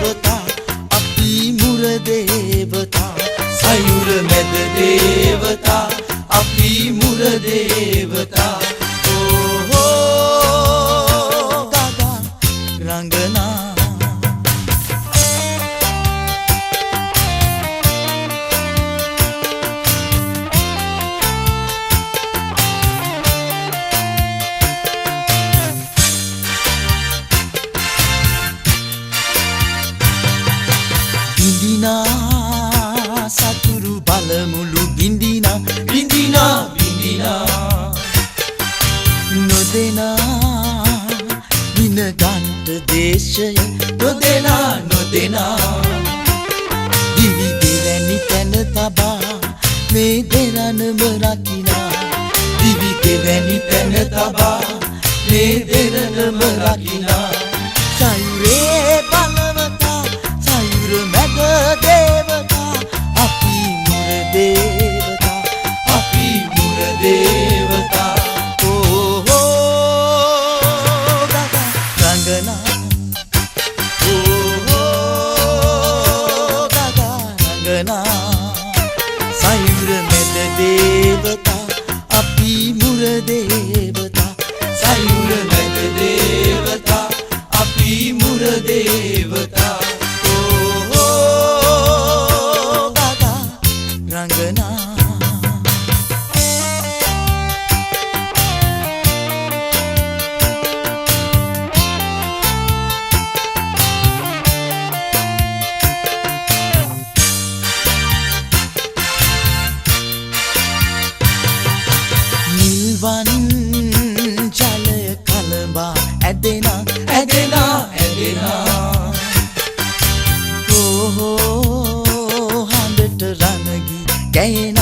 දේවතා අපි මුර දේවතා සයුර මැද දේවතා අපි මුර දේවතා ඕ ගගා රංගනා බින්දිනා සතුරු බලමුළු බින්දිනා බින්දිනා බින්දිනා නොදෙනා වින ගන්ට දේශය නොදෙනා නොදෙනා දිවි දෙවැනි තැන තබා මේ දෙරණම රකිනා දිවි දෙවැනි තැන තබා මේ දෙරණම රකිනා සයුරේ බලවතා සයුර මැද දේවතා අපි මුර දේවතා අපි මුර දේවතා ඕ ගගා රංගනා ඕ ගගා රංගනා සයුර මැද දේවතා අපි මුර දේවතා සයුර මැද දේවතා අපි මුර දේවතා ජලය කලඹා ඇදෙනා ඇදෙනා ඇදෙනා ඕහෝ හඬට රණගී ගැයෙනා